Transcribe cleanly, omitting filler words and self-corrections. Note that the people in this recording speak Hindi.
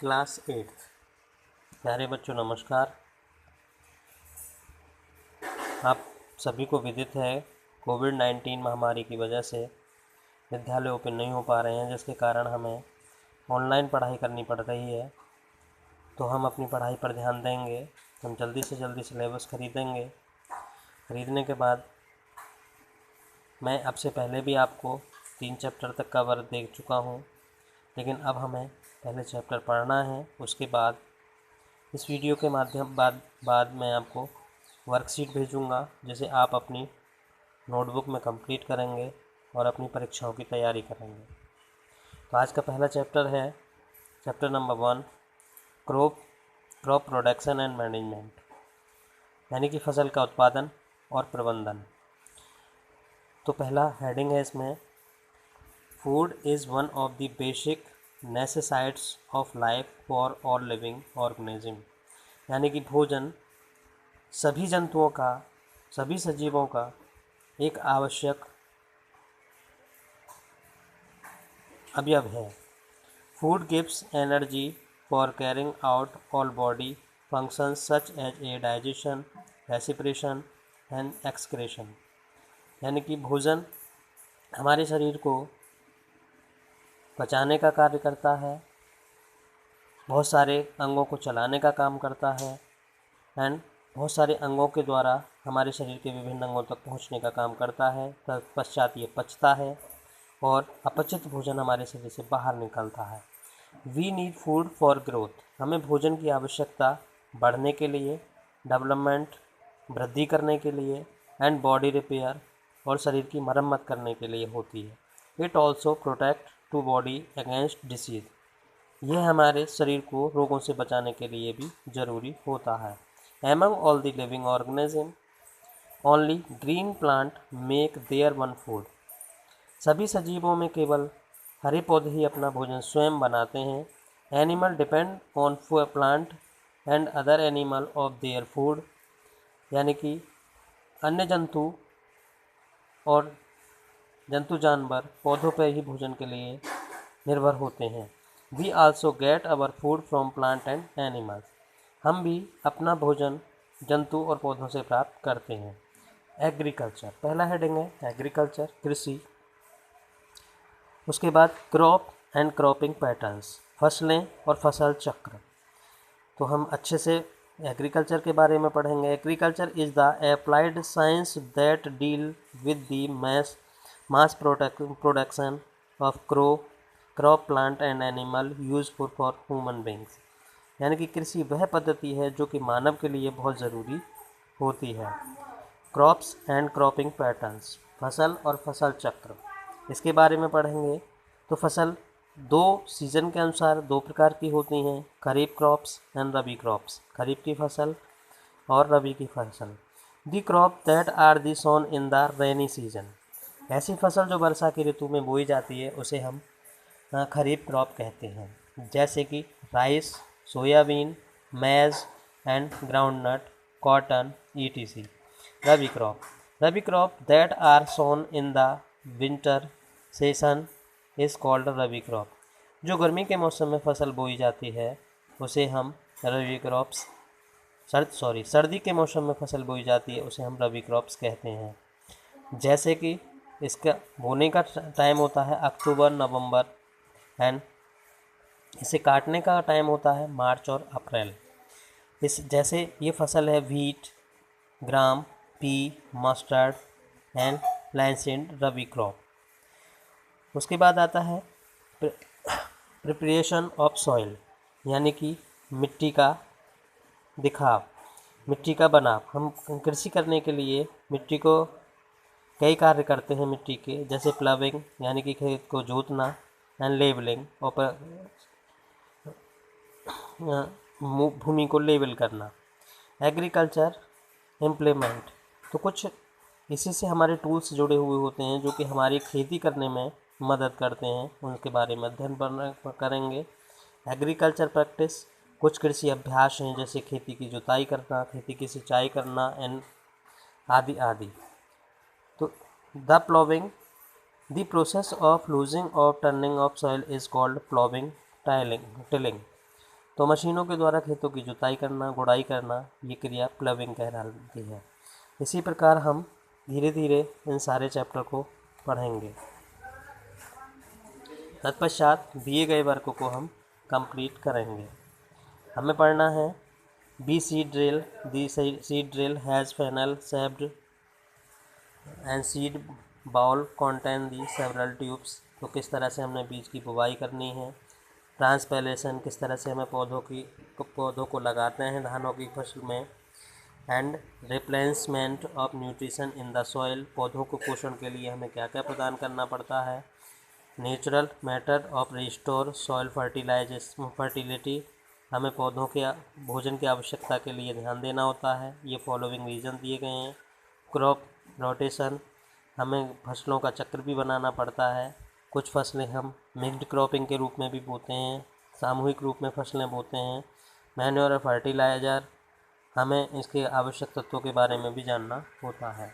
क्लास 8। प्यारे बच्चों नमस्कार। आप सभी को विदित है कोविड-19 महामारी की वजह से विद्यालय ओपन नहीं हो पा रहे हैं, जिसके कारण हमें ऑनलाइन पढ़ाई करनी पड़ रही है। तो हम अपनी पढ़ाई पर ध्यान देंगे। हम जल्दी से जल्दी सिलेबस खरीदेंगे। खरीदने के बाद मैं अब से पहले भी आपको 3 चैप्टर तक का वर्क दे चुका हूँ, लेकिन अब हमें पहले चैप्टर पढ़ना है। उसके बाद इस वीडियो के माध्यम बाद मैं आपको वर्कशीट भेजूँगा, जिसे आप अपनी नोटबुक में कंप्लीट करेंगे और अपनी परीक्षाओं की तैयारी करेंगे। तो आज का पहला चैप्टर है chapter number 1, crop production and management, यानी कि फसल का उत्पादन और प्रबंधन। तो पहला हेडिंग है इसमें, food is one of the basic necessities of life for all living organism, यानी कि भोजन सभी जंतुओं का, सभी सजीवों का एक आवश्यक अवयव है। Food gives energy for carrying out all body functions such as a digestion, respiration and excretion, यानी कि भोजन हमारे शरीर को पचाने का कार्य करता है, बहुत सारे अंगों को चलाने का काम करता है एंड बहुत सारे अंगों के द्वारा हमारे शरीर के विभिन्न अंगों तक पहुंचने का काम करता है। तत्पश्चात ये पचता है और अपचित भोजन हमारे शरीर से बाहर निकलता है। We need food for growth, हमें भोजन की आवश्यकता बढ़ने के लिए, डेवलपमेंट वृद्धि करने के लिए एंड बॉडी रिपेयर और शरीर की मरम्मत करने के लिए होती है। It also protect to body against disease, यह हमारे शरीर को रोगों से बचाने के लिए भी ज़रूरी होता है। Among all the living organisms, only green plant make their one food, सभी सजीवों में केवल हरे पौधे ही अपना भोजन स्वयं बनाते हैं। Animal depend on plant and other animal of their food, यानी कि अन्य जंतु और जंतु जानवर पौधों पर ही भोजन के लिए निर्भर होते हैं। We also get our food from plant and animals, हम भी अपना भोजन जंतु और पौधों से प्राप्त करते हैं। एग्रीकल्चर, पहला हेडिंग है एग्रीकल्चर, कृषि। उसके बाद क्रॉप एंड क्रॉपिंग पैटर्न्स, फसलें और फसल चक्र। तो हम अच्छे से एग्रीकल्चर के बारे में पढ़ेंगे। Agriculture is the applied science that deal with the mass production of crop plant and animal useful for human beings, यानी कि कृषि वह पद्धति है जो कि मानव के लिए बहुत ज़रूरी होती है। क्रॉप्स एंड क्रॉपिंग पैटर्न्स, फसल और फसल चक्र, इसके बारे में पढ़ेंगे। तो फसल दो सीज़न के अनुसार दो प्रकार की होती हैं, kharif crops and rabi crops, खरीफ की फसल और रबी की फसल। The crop that are the sown in the rainy season, ऐसी फसल जो वर्षा की ऋतु में बोई जाती है उसे हम खरीफ क्रॉप कहते हैं, जैसे कि rice, soybean, maize and groundnut, cotton etc. Rabi crop that are sown in the winter session is called rabi crop, जो गर्मी के मौसम में फसल बोई जाती है उसे हम रबी क्रॉप्स सर्दी के मौसम में फसल बोई जाती है उसे हम रबी क्रॉप्स कहते हैं। जैसे कि इसका बोने का टाइम होता है अक्टूबर नवंबर एंड इसे काटने का टाइम होता है मार्च और अप्रैल। इस जैसे ये फसल है wheat, gram, pea, mustard and linseed, rabi crop. उसके बाद आता है प्रिपरेशन ऑफ सॉइल, यानी कि मिट्टी का दिखाव, मिट्टी का बनाव। हम कृषि करने के लिए मिट्टी को कई कार्य करते हैं मिट्टी के, जैसे प्लविंग यानी कि खेत को जोतना एंड लेवलिंग और भूमि को लेवल करना। एग्रीकल्चर इम्प्लीमेंट, तो कुछ इसी से हमारे टूल्स जुड़े हुए होते हैं जो कि हमारी खेती करने में मदद करते हैं, उनके बारे में अध्ययन करेंगे। एग्रीकल्चर प्रैक्टिस, कुछ कृषि अभ्यास हैं जैसे खेती की जुताई करना, खेती की सिंचाई करना एंड आदि आदि। तो the ploughing, the process of loosening और turning of soil is called ploughing tilling, तो मशीनों के द्वारा खेतों की जुताई करना, गुड़ाई करना, ये क्रिया प्लविंग कहलाती है। इसी प्रकार हम धीरे धीरे इन सारे चैप्टर को पढ़ेंगे। तत्पश्चात दिए गए वर्क को हम कंप्लीट करेंगे। हमें पढ़ना है B seed drill, the seed drill has funnel shaped and seed bowl contain the several tubes. तो किस तरह से हमने बीज की बुवाई करनी है। ट्रांसपैलेशन, किस तरह से हमें पौधों को लगाते हैं धानों की फसल में। And replacement of nutrition in the soil, पौधों को पोषण के लिए हमें क्या क्या प्रदान करना पड़ता है। Natural matter of restore soil fertility, हमें पौधों के भोजन की आवश्यकता के लिए ध्यान देना होता है। ये फॉलोइंग रीजन दिए गए हैं। क्रॉप रोटेशन, हमें फसलों का चक्र भी बनाना पड़ता है। कुछ फसलें हम मिक्स्ड क्रॉपिंग के रूप में भी बोते हैं, सामूहिक रूप में फसलें बोते हैं। मैन्योर और फर्टिलाइज़र, हमें इसके आवश्यक तत्वों के बारे में भी जानना होता है।